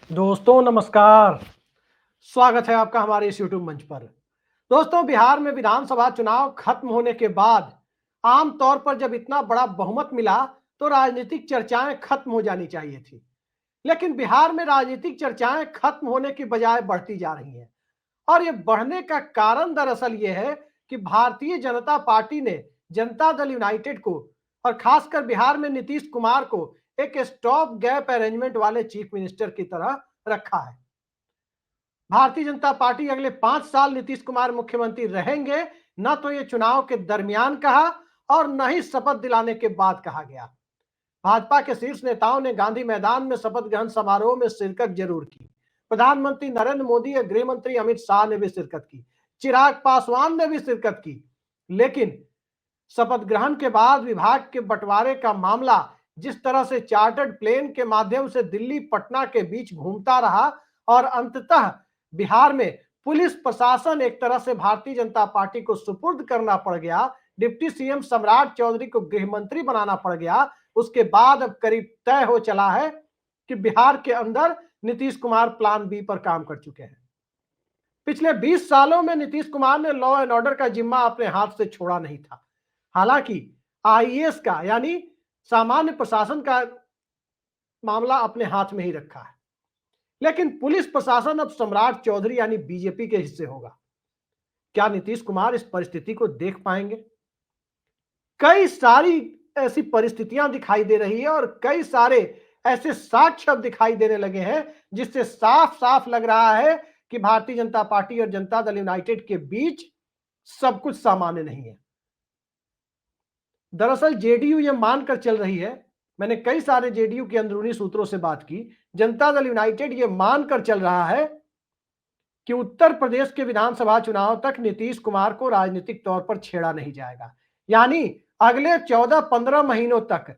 दोस्तों नमस्कार। स्वागत है आपका हमारे इस YouTube मंच पर। दोस्तों, बिहार में विधानसभा चुनाव खत्म होने के बाद आमतौर पर जब इतना बड़ा बहुमत मिला तो राजनीतिक चर्चाएं खत्म हो जानी चाहिए थी। लेकिन बिहार में राजनीतिक चर्चाएं खत्म होने की बजाय बढ़ती जा रही हैं और ये बढ़ने का कारण दरअसल ये है कि भारतीय जनता पार्टी ने जनता दल यूनाइटेड को और खासकर बिहार में नीतीश कुमार को एक स्टॉप गैप अरेंजमेंट वाले चीफ मिनिस्टर की तरह रखा है। भारतीय जनता पार्टी अगले 5 साल नीतीश कुमार मुख्यमंत्री रहेंगे, न तो ये चुनाव के दरमियान कहा और न ही शपथ दिलाने के बाद कहा गया। भाजपा के शीर्ष नेताओं ने गांधी मैदान में शपथ ग्रहण समारोह में शिरकत जरूर की। प्रधानमंत्री नरेंद्र मोदी और गृह मंत्री अमित शाह ने भी शिरकत की। चिराग पासवान ने भी शिरकत की। लेकिन शपथ ग्रहण के बाद विभाग के बंटवारे का मामला जिस तरह से चार्टर्ड प्लेन के माध्यम से दिल्ली पटना के बीच घूमता रहा और अंततः बिहार में पुलिस प्रशासन एक तरह से भारतीय जनता पार्टी को सुपुर्द करना पड़ गया, डिप्टी सीएम सम्राट चौधरी को गृह मंत्री बनाना पड़ गया, उसके बाद अब करीब तय हो चला है कि बिहार के अंदर नीतीश कुमार प्लान बी पर काम कर चुके हैं। पिछले 20 सालों में नीतीश कुमार ने लॉ एंड ऑर्डर का जिम्मा अपने हाथ से छोड़ा नहीं था। हालांकि आईएएस का यानी सामान्य प्रशासन का मामला अपने हाथ में ही रखा है, लेकिन पुलिस प्रशासन अब सम्राट चौधरी यानी बीजेपी के हिस्से होगा। क्या नीतीश कुमार इस परिस्थिति को देख पाएंगे? कई सारी ऐसी परिस्थितियां दिखाई दे रही है और कई सारे ऐसे साक्ष्य अब दिखाई देने लगे हैं जिससे साफ साफ लग रहा है कि भारतीय जनता पार्टी और जनता दल यूनाइटेड के बीच सब कुछ सामान्य नहीं है। दरअसल जेडीयू ये मानकर चल रही है, मैंने कई सारे जेडीयू के अंदरूनी सूत्रों से बात की, जनता दल यूनाइटेड ये मानकर चल रहा है कि उत्तर प्रदेश के विधानसभा चुनाव तक नीतीश कुमार को राजनीतिक तौर पर छेड़ा नहीं जाएगा। यानी अगले 14-15 महीनों तक,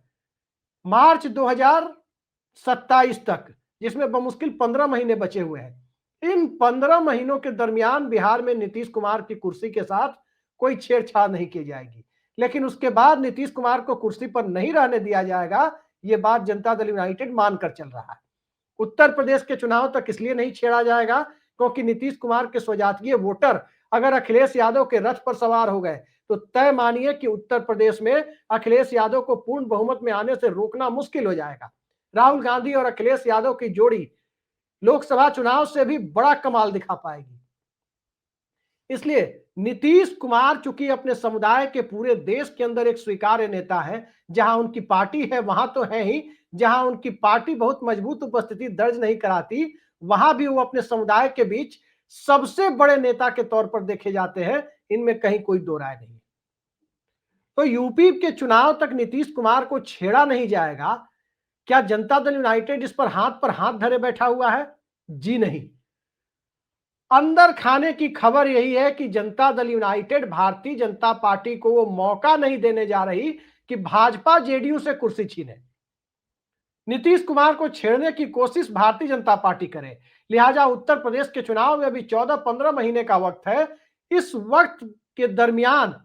मार्च 2027 तक, जिसमें बमुश्किल 15 महीने बचे हुए हैं, इन 15 महीनों के दरमियान बिहार में नीतीश कुमार की कुर्सी के साथ कोई छेड़छाड़ नहीं की जाएगी। लेकिन उसके बाद नीतीश कुमार को कुर्सी पर नहीं रहने दिया जाएगा, ये बात जनता दल यूनाइटेड मानकर चल रहा है। उत्तर प्रदेश के चुनाव तक इसलिए नहीं छेड़ा जाएगा क्योंकि नीतीश कुमार के स्वजातीय वोटर अगर अखिलेश यादव के रथ पर सवार हो गए तो तय मानिए कि उत्तर प्रदेश में अखिलेश यादव को पूर्ण बहुमत में आने से रोकना मुश्किल हो जाएगा। राहुल गांधी और अखिलेश यादव की जोड़ी लोकसभा चुनाव से भी बड़ा कमाल दिखा पाएगी। इसलिए नीतीश कुमार चूंकि अपने समुदाय के पूरे देश के अंदर एक स्वीकार्य नेता है, जहां उनकी पार्टी है वहां तो है ही, जहां उनकी पार्टी बहुत मजबूत उपस्थिति दर्ज नहीं कराती, वहां भी वो अपने समुदाय के बीच सबसे बड़े नेता के तौर पर देखे जाते हैं। इनमें कहीं कोई दो राय नहीं। तो यूपी के चुनाव तक नीतीश कुमार को छेड़ा नहीं जाएगा, क्या जनता दल यूनाइटेड इस पर हाथ धरे बैठा हुआ है? जी नहीं। अंदर खाने की खबर यही है कि जनता दल यूनाइटेड भारतीय जनता पार्टी को वो मौका नहीं देने जा रही कि भाजपा जेडीयू से कुर्सी छीने। नीतीश कुमार को छेड़ने की कोशिश भारतीय जनता पार्टी करे। लिहाजा उत्तर प्रदेश के चुनाव में अभी 14-15 महीने का वक्त है। इस वक्त के दरमियान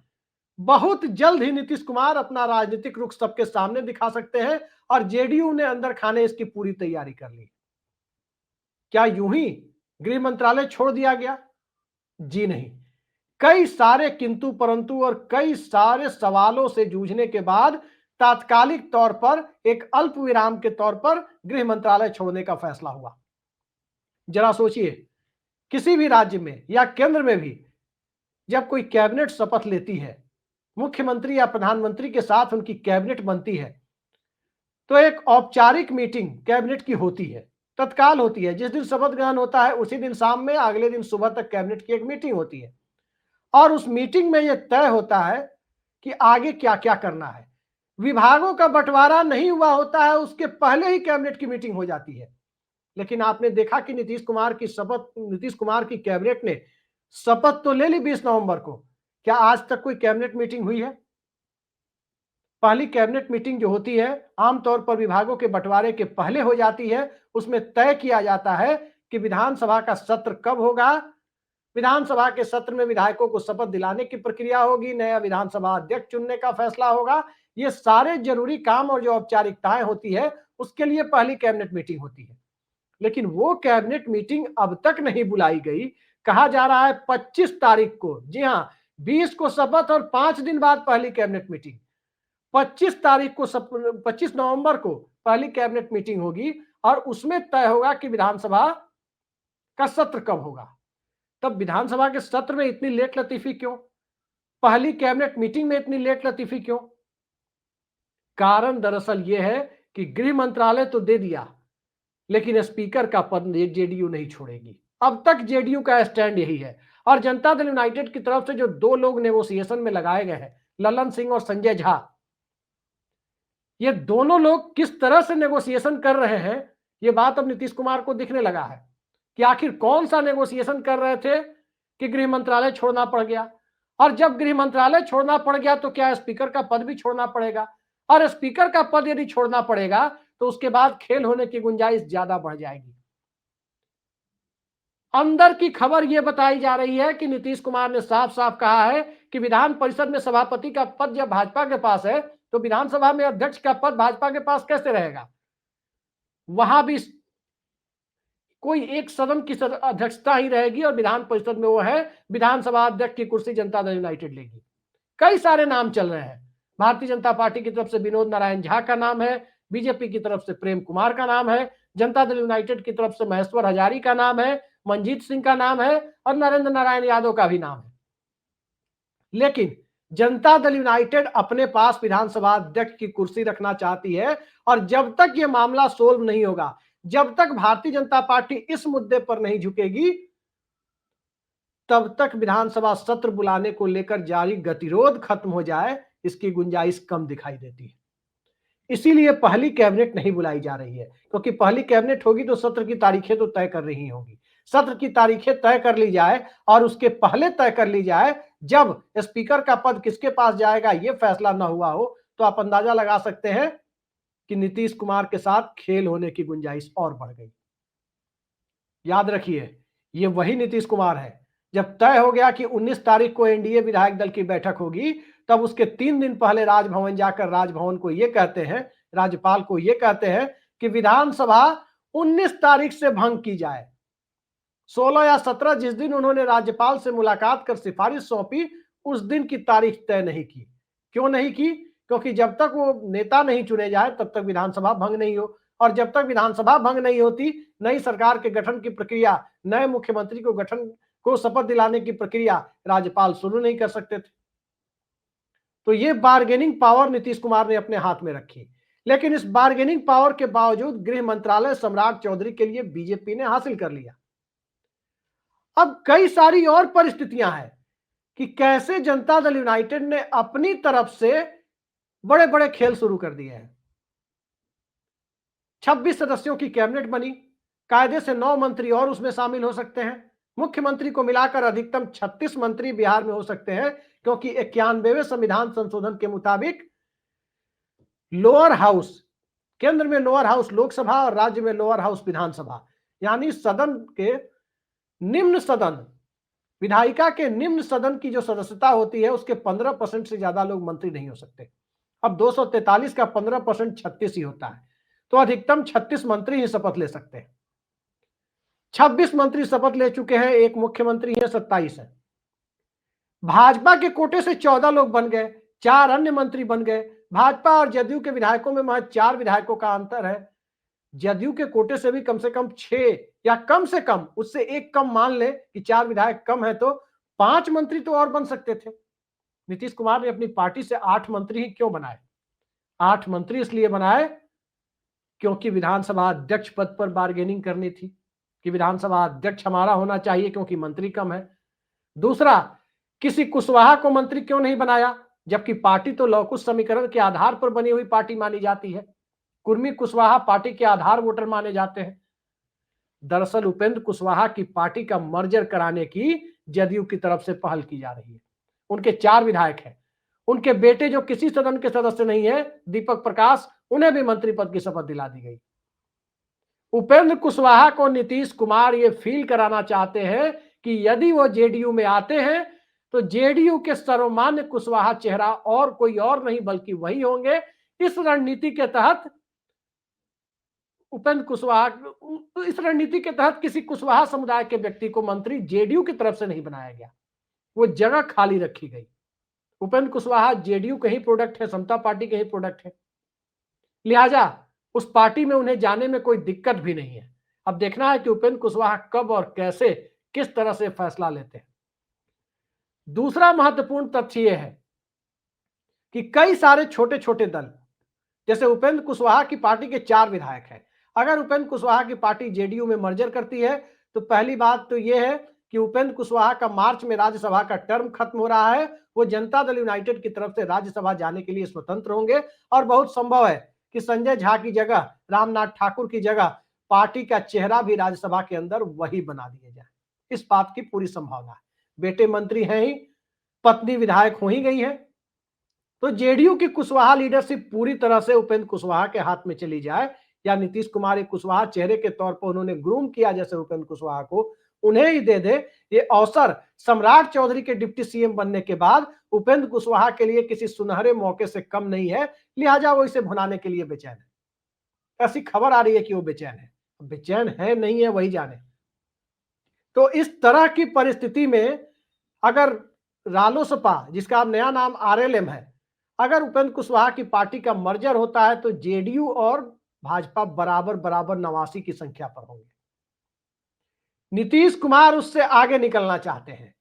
बहुत जल्द ही नीतीश कुमार अपना राजनीतिक रुख सबके सामने दिखा सकते हैं और जेडीयू ने अंदर खाने इसकी पूरी तैयारी कर ली। क्या यूं ही गृह मंत्रालय छोड़ दिया गया? जी नहीं। कई सारे किंतु परंतु और कई सारे सवालों से जूझने के बाद तात्कालिक तौर पर एक अल्प विराम के तौर पर गृह मंत्रालय छोड़ने का फैसला हुआ। जरा सोचिए, किसी भी राज्य में या केंद्र में भी जब कोई कैबिनेट शपथ लेती है, मुख्यमंत्री या प्रधानमंत्री के साथ उनकी कैबिनेट बनती है, तो एक औपचारिक मीटिंग कैबिनेट की होती है, तत्काल होती है। जिस दिन शपथ ग्रहण होता है उसी दिन शाम में अगले दिन सुबह तक कैबिनेट की एक मीटिंग होती है और उस मीटिंग में यह तय होता है कि आगे क्या क्या करना है। विभागों का बंटवारा नहीं हुआ होता है, उसके पहले ही कैबिनेट की मीटिंग हो जाती है। लेकिन आपने देखा कि नीतीश कुमार की कैबिनेट ने शपथ तो ले ली 20 नवंबर को, क्या आज तक कोई कैबिनेट मीटिंग हुई है? पहली कैबिनेट मीटिंग जो होती है आमतौर पर विभागों के बंटवारे के पहले हो जाती है। उसमें तय किया जाता है कि विधानसभा का सत्र कब होगा, विधानसभा के सत्र में विधायकों को शपथ दिलाने की प्रक्रिया होगी, नया विधानसभा अध्यक्ष चुनने का फैसला होगा। ये सारे जरूरी काम और जो औपचारिकताएं होती है उसके लिए पहली कैबिनेट मीटिंग होती है। लेकिन वो कैबिनेट मीटिंग अब तक नहीं बुलाई गई। कहा जा रहा है 25 तारीख को, जी हां, 20 को शपथ और 5 दिन बाद पहली कैबिनेट मीटिंग। 25 तारीख को 25 नवंबर को पहली कैबिनेट मीटिंग होगी और उसमें तय होगा कि विधानसभा का सत्र कब होगा। तब विधानसभा के सत्र में इतनी लेट लतीफी क्यों? पहली कैबिनेट मीटिंग में इतनी लेट लतीफी क्यों? कारण दरअसल यह है कि गृह मंत्रालय तो दे दिया, लेकिन स्पीकर का पद जेडीयू नहीं छोड़ेगी। अब तक जेडीयू का स्टैंड यही है। और जनता दल यूनाइटेड की तरफ से जो दो लोग नेगोशिएशन में लगाए गए हैं, ललन सिंह और संजय झा, ये दोनों लोग किस तरह से नेगोशिएशन कर रहे हैं, ये बात अब नीतीश कुमार को दिखने लगा है कि आखिर कौन सा नेगोशिएशन कर रहे थे कि गृह मंत्रालय छोड़ना पड़ गया। और जब गृह मंत्रालय छोड़ना पड़ गया तो क्या स्पीकर का पद भी छोड़ना पड़ेगा? और स्पीकर का पद यदि छोड़ना पड़ेगा तो उसके बाद खेल होने की गुंजाइश ज्यादा बढ़ जाएगी। अंदर की खबर यह बताई जा रही है कि नीतीश कुमार ने साफ साफ कहा है कि विधान परिषद में सभापति का पद जब भाजपा के पास है तो विधानसभा में अध्यक्ष का पद भाजपा के पास कैसे रहेगा? वहां भी कोई एक सदन की अध्यक्षता ही रहेगी और विधान परिषद में वो है विधानसभा अध्यक्ष की कुर्सी जनता दल यूनाइटेड लेगी। कई सारे नाम चल रहे हैं। भारतीय जनता पार्टी की तरफ से विनोद नारायण झा का नाम है, बीजेपी की तरफ से प्रेम कुमार का नाम है, जनता दल यूनाइटेड की तरफ से महेश्वर हजारी का नाम है, मंजीत सिंह का नाम है और नरेंद्र नारायण यादव का भी नाम है। लेकिन जनता दल यूनाइटेड अपने पास विधानसभा अध्यक्ष की कुर्सी रखना चाहती है और जब तक यह मामला सोल्व नहीं होगा, जब तक भारतीय जनता पार्टी इस मुद्दे पर नहीं झुकेगी, तब तक विधानसभा सत्र बुलाने को लेकर जारी गतिरोध खत्म हो जाए, इसकी गुंजाइश कम दिखाई देती है। इसीलिए पहली कैबिनेट नहीं बुलाई जा रही है, क्योंकि पहली कैबिनेट होगी तो सत्र की तारीखें तो तय कर रही होंगी। सत्र की तारीखें तय कर ली जाए और उसके पहले तय कर ली जाए जब स्पीकर का पद किसके पास जाएगा यह फैसला ना हुआ हो, तो आप अंदाजा लगा सकते हैं कि नीतीश कुमार के साथ खेल होने की गुंजाइश और बढ़ गई। याद रखिए, ये वही नीतीश कुमार है। जब तय हो गया कि 19 तारीख को एनडीए विधायक दल की बैठक होगी, तब उसके 3 दिन पहले राजभवन जाकर राजभवन को यह कहते हैं, राज्यपाल को यह कहते हैं कि विधानसभा 19 तारीख से भंग की जाए। 16 या 17 जिस दिन उन्होंने राज्यपाल से मुलाकात कर सिफारिश सौंपी, उस दिन की तारीख तय नहीं की। क्यों नहीं की? क्योंकि जब तक वो नेता नहीं चुने जाए तब तक विधानसभा भंग नहीं हो, और जब तक विधानसभा भंग नहीं होती, नई सरकार के गठन की प्रक्रिया, नए मुख्यमंत्री को गठन को शपथ दिलाने की प्रक्रिया राज्यपाल शुरू नहीं कर सकते थे। तो ये बार्गेनिंग पावर नीतीश कुमार ने अपने हाथ में रखी। लेकिन इस बार्गेनिंग पावर के बावजूद गृह मंत्रालय सम्राट चौधरी के लिए बीजेपी ने हासिल कर लिया। अब कई सारी और परिस्थितियां हैं कि कैसे जनता दल यूनाइटेड ने अपनी तरफ से बड़े बड़े खेल शुरू कर दिए हैं। 26 सदस्यों की कैबिनेट बनी, कायदे से 9 मंत्री और उसमें शामिल हो सकते हैं। मुख्यमंत्री को मिलाकर अधिकतम 36 मंत्री बिहार में हो सकते हैं, क्योंकि 91वें संविधान संशोधन के मुताबिक लोअर हाउस, केंद्र में लोअर हाउस लोकसभा और राज्य में लोअर हाउस विधानसभा, यानी सदन के निम्न सदन, विधायिका के निम्न सदन की जो सदस्यता होती है उसके 15% से ज्यादा लोग मंत्री नहीं हो सकते। अब 243 का 15% 36 ही होता है, तो अधिकतम 36 मंत्री ही शपथ ले सकते हैं। 26 मंत्री शपथ ले चुके हैं, एक मुख्यमंत्री है, 27 है। भाजपा के कोटे से 14 लोग बन गए, 4 अन्य मंत्री बन गए। भाजपा और जदयू के विधायकों में महज 4 विधायकों का अंतर है। जदयू के कोटे से भी कम से कम 6 या कम से कम उससे एक कम मान ले कि 4 विधायक कम है, तो 5 मंत्री तो और बन सकते थे। नीतीश कुमार ने अपनी पार्टी से 8 मंत्री ही क्यों बनाए? 8 मंत्री इसलिए बनाए क्योंकि विधानसभा अध्यक्ष पद पर बार्गेनिंग करनी थी कि विधानसभा अध्यक्ष हमारा होना चाहिए क्योंकि मंत्री कम है। दूसरा, किसी कुशवाहा को मंत्री क्यों नहीं बनाया, जबकि पार्टी तो लौकुश समीकरण के आधार पर बनी हुई पार्टी मानी जाती है। कुर्मी कुशवाहा पार्टी के आधार वोटर माने जाते हैं। दरअसल उपेंद्र कुशवाहा की पार्टी का मर्जर कराने की जदयू की तरफ से पहल की जा रही है। उनके 4 विधायक हैं, उनके बेटे जो किसी सदन के सदस्य नहीं है, दीपक प्रकाश, उन्हें भी मंत्री पद की शपथ दिला दी गई। उपेंद्र कुशवाहा को नीतीश कुमार ये फील कराना चाहते हैं कि यदि वो जेडीयू में आते हैं तो जेडीयू के सर्वमान्य कुशवाहा चेहरा और कोई और नहीं बल्कि वही होंगे। इस रणनीति के तहत उपेंद्र कुशवाहा, इस रणनीति के तहत किसी कुशवाहा समुदाय के व्यक्ति को मंत्री जेडीयू की तरफ से नहीं बनाया गया, वो जगह खाली रखी गई। उपेंद्र कुशवाहा जेडीयू के ही प्रोडक्ट है, समता पार्टी के ही प्रोडक्ट है, लिहाजा उस पार्टी में उन्हें जाने में कोई दिक्कत भी नहीं है। अब देखना है कि उपेंद्र कुशवाहा कब और कैसे, किस तरह से फैसला लेते हैं। दूसरा महत्वपूर्ण तथ्य यह है कि कई सारे छोटे छोटे दल, जैसे उपेंद्र कुशवाहा की पार्टी के 4 विधायक हैं, अगर उपेंद्र कुशवाहा की पार्टी जेडीयू में मर्जर करती है तो पहली बात तो यह है कि उपेंद्र कुशवाहा का मार्च में राज्यसभा का टर्म खत्म हो रहा है, वो जनता दल यूनाइटेड की तरफ से राज्यसभा जाने के लिए स्वतंत्र होंगे, और बहुत संभव है कि संजय झा की जगह, रामनाथ ठाकुर की जगह पार्टी का चेहरा भी राज्यसभा के अंदर वही बना दिया जाए। इस बात की पूरी संभावना है। बेटे मंत्री हैं ही, पत्नी विधायक हो ही गई है, तो जेडीयू की कुशवाहा लीडरशिप पूरी तरह से उपेंद्र कुशवाहा के हाथ में चली जाए, या नीतीश कुमार एक कुशवाहा चेहरे के तौर पर उन्होंने ग्रूम किया जैसे उपेंद्र कुशवाहा को, उन्हें ही दे दे ये अवसर सम्राट चौधरी के डिप्टी सीएम बनने के बाद, उपेंद्र कुशवाहा के लिए किसी सुनहरे मौके से कम नहीं है, लिहाजा वो इसे भुनाने के लिए बेचैन है। ऐसी खबर आ रही है कि वो बेचैन है, बेचैन है नहीं है वही जाने। तो इस तरह की परिस्थिति में अगर रालोसपा, जिसका अब नया नाम आरएलएम है, अगर उपेंद्र कुशवाहा की पार्टी का मर्जर होता है तो जेडीयू और भाजपा बराबर बराबर 89 की संख्या पर होंगे। नीतीश कुमार उससे आगे निकलना चाहते हैं।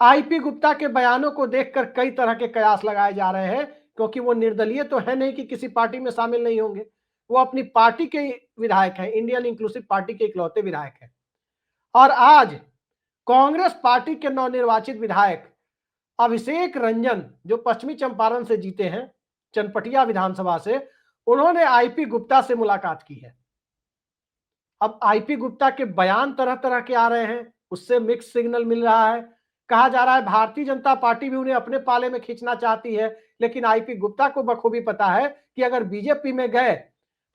आईपी गुप्ता के बयानों को देखकर कई तरह के कयास लगाए जा रहे हैं, क्योंकि वो निर्दलीय तो है नहीं कि किसी पार्टी में शामिल नहीं होंगे, वो अपनी पार्टी के विधायक हैं, इंडियन इंक्लूसिव पार्टी के इकलौते विधायक हैं। और आज कांग्रेस पार्टी के नवनिर्वाचित विधायक अभिषेक रंजन, जो पश्चिमी चंपारण से जीते हैं, चनपटिया विधानसभा से, उन्होंने आईपी गुप्ता से मुलाकात की है। अब आईपी गुप्ता के बयान तरह तरह के आ रहे हैं, उससे मिक्स सिग्नल मिल रहा है। कहा जा रहा है भारतीय जनता पार्टी भी उन्हें अपने पाले में खींचना चाहती है, लेकिन आईपी गुप्ता को बखूबी पता है कि अगर बीजेपी में गए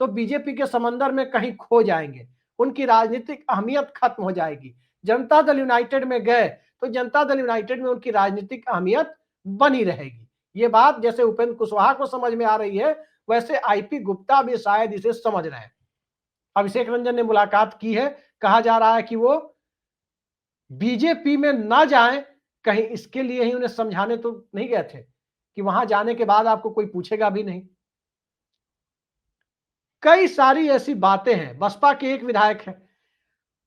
तो बीजेपी के समंदर में कहीं खो जाएंगे, उनकी राजनीतिक अहमियत खत्म हो जाएगी। जनता दल यूनाइटेड में गए तो जनता दल यूनाइटेड में उनकी राजनीतिक अहमियत बनी रहेगी। ये बात जैसे उपेंद्र कुशवाहा को समझ में आ रही है, वैसे आईपी गुप्ता भी शायद इसे समझ रहे हैं। अभिषेक रंजन ने मुलाकात की है, कहा जा रहा है कि वो बीजेपी में ना जाएं, कहीं इसके लिए ही उन्हें समझाने तो नहीं गए थे कि वहां जाने के बाद आपको कोई पूछेगा भी नहीं। कई सारी ऐसी बातें हैं। बसपा के एक विधायक हैं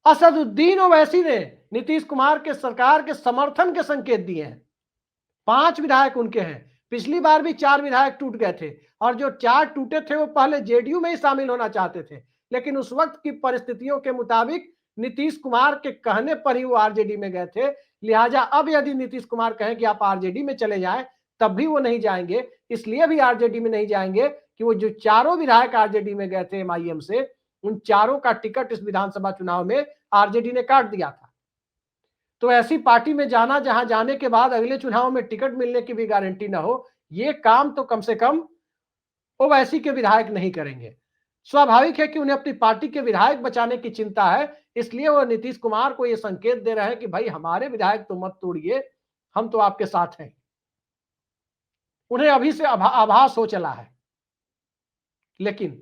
असदुद्दीन ओवैसी ने नीतीश कुमार के सरकार के समर्थन के संकेत दिए हैं। 5 विधायक उनके हैं। पिछली बार भी 4 विधायक टूट गए थे, और जो 4 टूटे थे वो पहले जेडीयू में ही शामिल होना चाहते थे, लेकिन उस वक्त की परिस्थितियों के मुताबिक नीतीश कुमार के कहने पर ही वो आरजेडी में गए थे। लिहाजा अब यदि नीतीश कुमार कहें कि आप आरजेडी में चले जाएं, तब भी वो नहीं जाएंगे। इसलिए भी आरजेडी में नहीं जाएंगे कि वो जो 4 विधायक आरजेडी में गए थे एमआईएम से, उन 4 का टिकट इस विधानसभा चुनाव में आरजेडी ने काट दिया था। तो ऐसी पार्टी में जाना जहां जाने के बाद अगले चुनाव में टिकट मिलने की भी गारंटी ना हो, ये काम तो कम से कम ओवैसी के विधायक नहीं करेंगे। स्वाभाविक है कि उन्हें अपनी पार्टी के विधायक बचाने की चिंता है, इसलिए वो नीतीश कुमार को यह संकेत दे रहे हैं कि भाई हमारे विधायक तो मत तोड़िए, हम तो आपके साथ हैं। उन्हें अभी से आभास हो चला है, लेकिन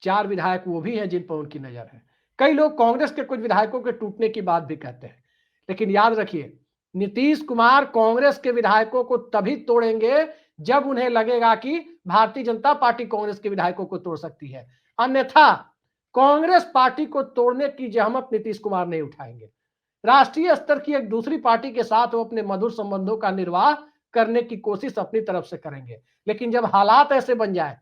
4 विधायक वो भी हैं जिन पर उनकी नजर है। कई लोग कांग्रेस के कुछ विधायकों के टूटने की बात भी कहते हैं, लेकिन याद रखिए नीतीश कुमार कांग्रेस के विधायकों को तभी तोड़ेंगे जब उन्हें लगेगा कि भारतीय जनता पार्टी कांग्रेस के विधायकों को तोड़ सकती है, अन्यथा कांग्रेस पार्टी को तोड़ने की जहमत नीतीश कुमार नहीं उठाएंगे। राष्ट्रीय स्तर की एक दूसरी पार्टी के साथ वो अपने मधुर संबंधों का निर्वाह करने की कोशिश अपनी तरफ से करेंगे, लेकिन जब हालात ऐसे बन जाए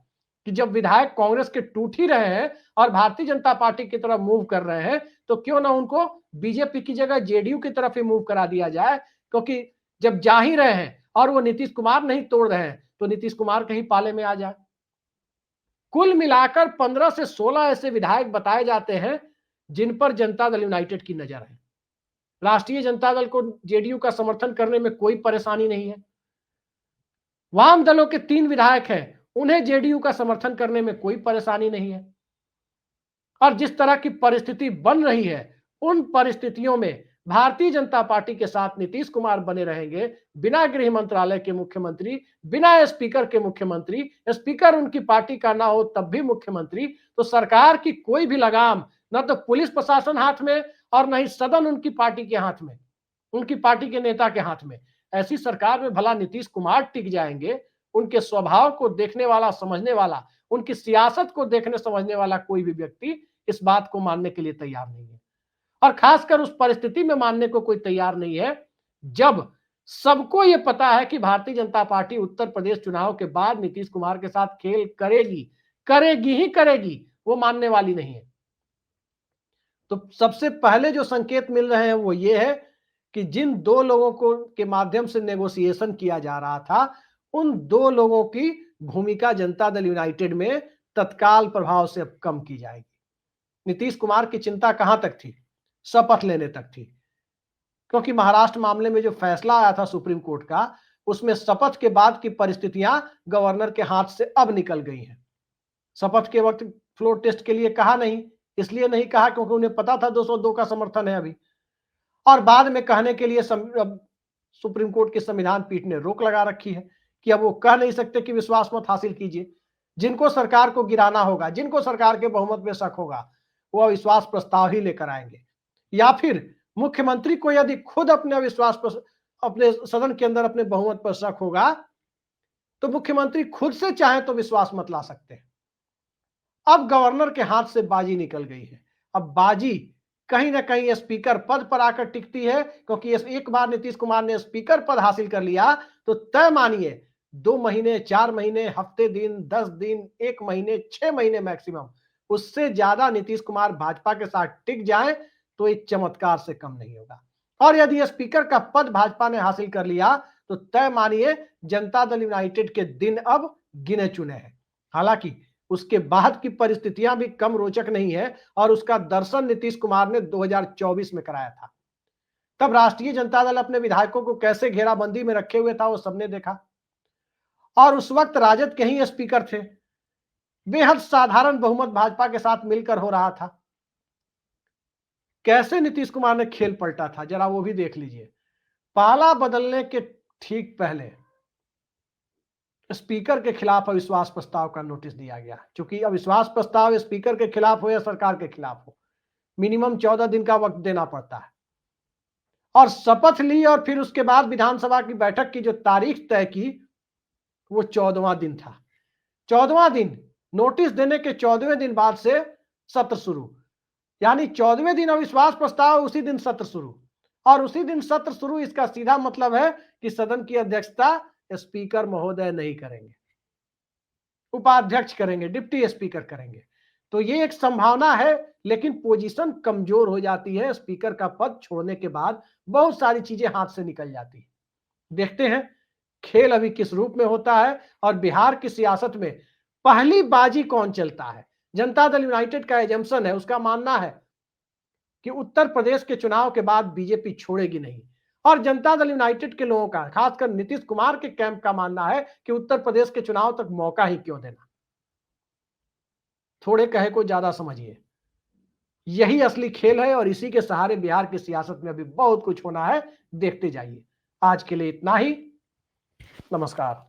कि जब विधायक कांग्रेस के टूट ही रहे हैं और भारतीय जनता पार्टी की तरफ मूव कर रहे हैं, तो क्यों ना उनको बीजेपी की जगह जेडीयू की तरफ ही मूव करा दिया जाए, क्योंकि जब जा ही रहे हैं और वो नीतीश कुमार नहीं तोड़ रहे हैं तो नीतीश कुमार कहीं पाले में आ जाए। कुल मिलाकर 15 से 16 ऐसे विधायक बताए जाते हैं जिन पर जनता दल यूनाइटेड की नजर है। राष्ट्रीय जनता दल को जेडीयू का समर्थन करने में कोई परेशानी नहीं है। वाम दलों के 3 विधायक हैं, उन्हें जेडीयू का समर्थन करने में कोई परेशानी नहीं है। और जिस तरह की परिस्थिति बन रही है, उन परिस्थितियों में भारतीय जनता पार्टी के साथ नीतीश कुमार बने रहेंगे, बिना गृह मंत्रालय के मुख्यमंत्री, बिना स्पीकर के मुख्यमंत्री, स्पीकर उनकी पार्टी का ना हो तब भी मुख्यमंत्री, तो सरकार की कोई भी लगाम न तो पुलिस प्रशासन हाथ में और न ही सदन उनकी पार्टी के हाथ में, उनकी पार्टी के नेता के हाथ में। ऐसी सरकार में भला नीतीश कुमार टिक जाएंगे? उनके स्वभाव को देखने वाला, समझने वाला, उनकी सियासत को देखने समझने वाला कोई भी व्यक्ति इस बात को मानने के लिए तैयार नहीं है, और खासकर उस परिस्थिति में मानने को कोई तैयार नहीं है जब सबको यह पता है कि भारतीय जनता पार्टी उत्तर प्रदेश चुनाव के बाद नीतीश कुमार के साथ खेल करेगी, करेगी ही करेगी, वो मानने वाली नहीं है। तो सबसे पहले जो संकेत मिल रहे हैं वो ये है कि जिन दो लोगों को के माध्यम से नेगोशिएशन किया जा रहा था, उन दो लोगों की भूमिका जनता दल यूनाइटेड में तत्काल प्रभाव से अब कम की जाएगी। नीतीश कुमार की चिंता कहां तक थी? शपथ लेने तक थी, क्योंकि महाराष्ट्र मामले में जो फैसला आया था सुप्रीम कोर्ट का, उसमें शपथ के बाद की परिस्थितियां गवर्नर के हाथ से अब निकल गई हैं। शपथ के वक्त फ्लोर टेस्ट के लिए कहा नहीं, इसलिए नहीं कहा क्योंकि उन्हें पता था 202 का समर्थन है अभी, और बाद में कहने के लिए सुप्रीम कोर्ट की संविधान पीठ ने रोक लगा रखी है कि अब वो कह नहीं सकते कि विश्वास मत हासिल कीजिए। जिनको सरकार को गिराना होगा, जिनको सरकार के बहुमत में शक होगा, वो अविश्वास प्रस्ताव ही लेकर आएंगे, या फिर मुख्यमंत्री को यदि खुद अपने अविश्वास पर, अपने सदन के अंदर अपने बहुमत पर शक होगा, तो मुख्यमंत्री खुद से चाहे तो विश्वास मत ला सकते हैं। अब गवर्नर के हाथ से बाजी निकल गई है। अब बाजी कहीं ना कहीं स्पीकर पद पर आकर टिकती है, क्योंकि एक बार नीतीश कुमार ने स्पीकर पद हासिल कर लिया तो तय मानिए 2 महीने, 4 महीने, हफ्ते दिन, 10 दिन, 1 महीने, 6 महीने मैक्सिमम, उससे ज्यादा नीतीश कुमार भाजपा के साथ टिक जाए तो एक चमत्कार से कम नहीं होगा। और यदि स्पीकर का पद भाजपा ने हासिल कर लिया तो तय मानिए जनता दल यूनाइटेड के दिन अब गिने चुने हैं। हालांकि उसके बाद की परिस्थितियां भी कम रोचक नहीं है, और उसका दर्शन नीतीश कुमार ने 2024 में कराया था। तब राष्ट्रीय जनता दल अपने विधायकों को कैसे घेराबंदी में रखे हुए था वो सबने देखा, और उस वक्त राजद के ही स्पीकर थे, बेहद साधारण बहुमत भाजपा के साथ मिलकर हो रहा था। कैसे नीतीश कुमार ने खेल पलटा था जरा वो भी देख लीजिए। पाला बदलने के ठीक पहले स्पीकर के खिलाफ अविश्वास प्रस्ताव का नोटिस दिया गया। क्योंकि अविश्वास प्रस्ताव स्पीकर के खिलाफ हो या सरकार के खिलाफ हो, मिनिमम 14 दिन का वक्त देना पड़ता है। और शपथ ली और फिर उसके बाद विधानसभा की बैठक की जो तारीख तय की वो 14वां दिन था। 14वां दिन, नोटिस देने के 14वें दिन बाद से सत्र शुरू, यानी 14वें दिन अविश्वास प्रस्ताव, उसी दिन सत्र शुरू, और उसी दिन सत्र शुरू। इसका सीधा मतलब है कि सदन की अध्यक्षता स्पीकर महोदय नहीं करेंगे, उपाध्यक्ष करेंगे, डिप्टी स्पीकर करेंगे। तो ये एक संभावना है, लेकिन पोजीशन कमजोर हो जाती है स्पीकर का पद छोड़ने के बाद, बहुत सारी चीजें हाथ से निकल जाती है। देखते हैं खेल अभी किस रूप में होता है, और बिहार की सियासत में पहली बाजी कौन चलता है। जनता दल यूनाइटेड का एजम्पशन है, उसका मानना है कि उत्तर प्रदेश के चुनाव के बाद बीजेपी छोड़ेगी नहीं, और जनता दल यूनाइटेड के लोगों का, खासकर नीतीश कुमार के कैंप का मानना है कि उत्तर प्रदेश के चुनाव तक मौका ही क्यों देना। थोड़े कहे को ज्यादा समझिए, यही असली खेल है, और इसी के सहारे बिहार की सियासत में अभी बहुत कुछ होना है। देखते जाइए। आज के लिए इतना ही। नमस्कार।